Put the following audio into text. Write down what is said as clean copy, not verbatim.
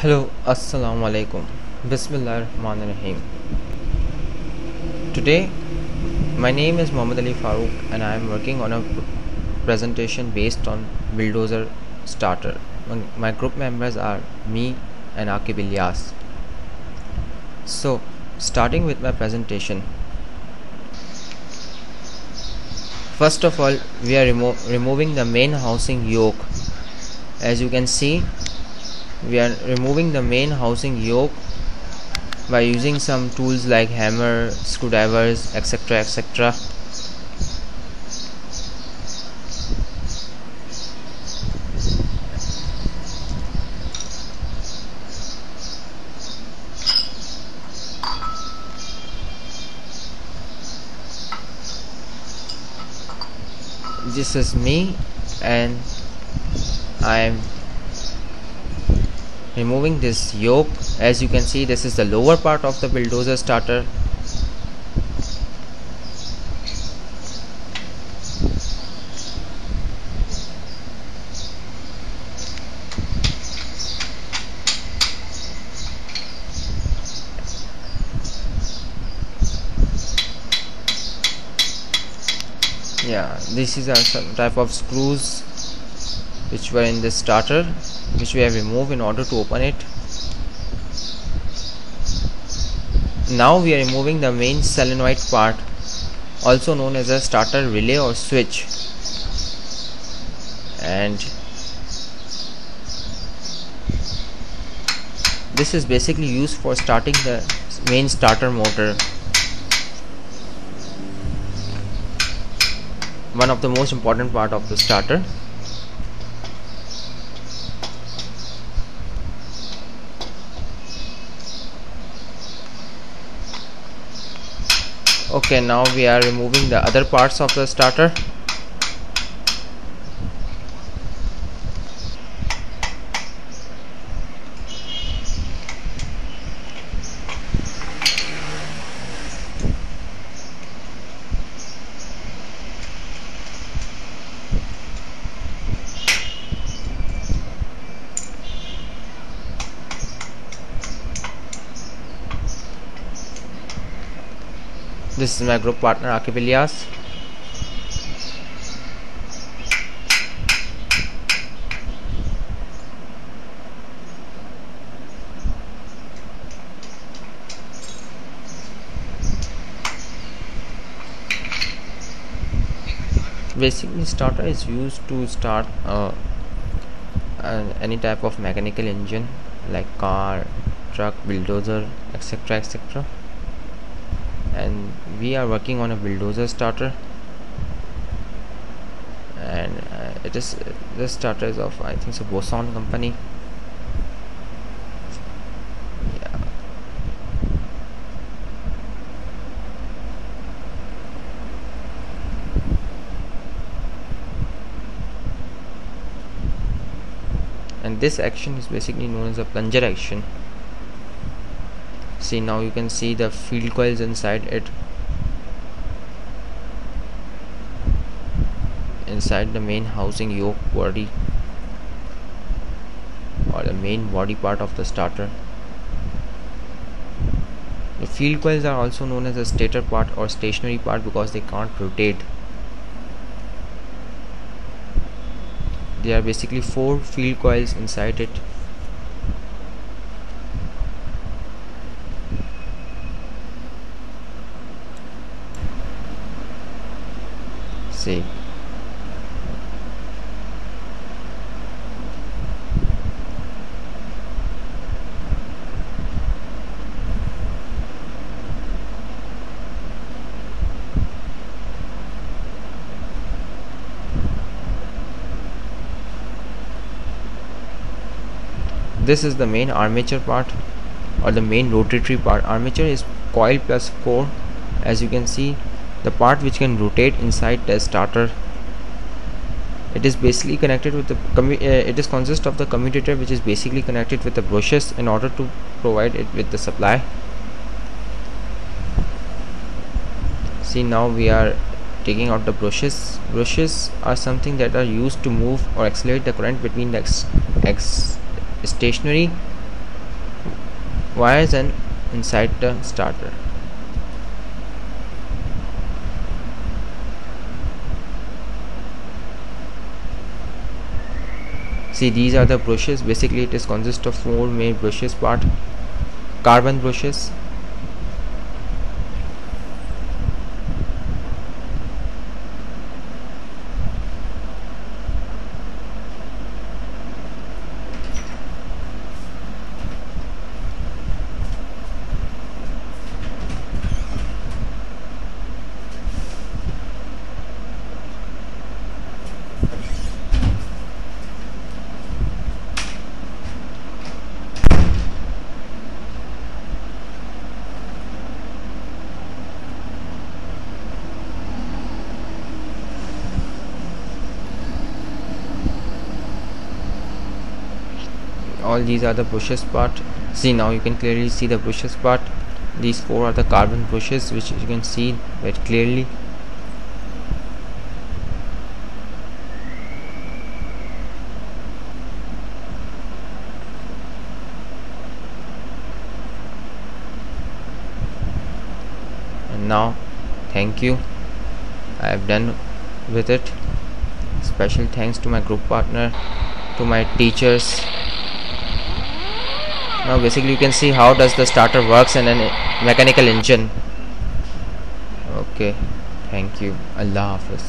Hello, Assalamu alaikum. Bismillahirrahmanirrahim. Today, my name is Muhammad Ali Farooq and I am working on a presentation based on BULLDOZER starter. My group members are me and Akib Ilyas. So, starting with my presentation. First of all, we are removing the main housing yoke. As you can see, we are removing the main housing yoke by using some tools like hammer, screwdrivers, etc. This is me and I am removing this yoke. As you can see, this is the lower part of the BULLDOZER starter. Yeah, this is some type of screws which were in this starter, which we have removed in order to open it. Now we are removing the main solenoid part, also known as a starter relay or switch, and this is basically used for starting the main starter motor, one of the most important part of the starter. Okay, now we are removing the other parts of the starter. This is my group partner Akib Ilyas. Basically, starter is used to start any type of mechanical engine like car, truck, bulldozer, etc. And we are working on a BULLDOZER starter, and this starter is of, I think so, Boson company. Yeah. And this action is basically known as a plunger action. See, now you can see the field coils inside it, inside the main housing yoke body, or the main body part of the starter. The field coils are also known as the stator part or stationary part because they can't rotate. There are basically 4 field coils inside it. See, this is the main armature part or the main rotatory part. Armature is coil plus core. As you can see, the part which can rotate inside the starter. It is basically connected with the it is consists of the commutator, which is basically connected with the brushes in order to provide it with the supply. See, now we are taking out the brushes. Brushes are something that are used to move or accelerate the current between the stationary wires and inside the starter. See, these are the brushes. Basically it is consist of 4 main brushes part. Carbon brushes, all these are the brushes part. See, now you can clearly see the brushes part. These 4 are the carbon brushes, which you can see very clearly. And now, thank you, I have done with it. Special thanks to my group partner, to my teachers. Now basically you can see how does the starter works in a mechanical engine. Okay, thank you. Allah Hafiz.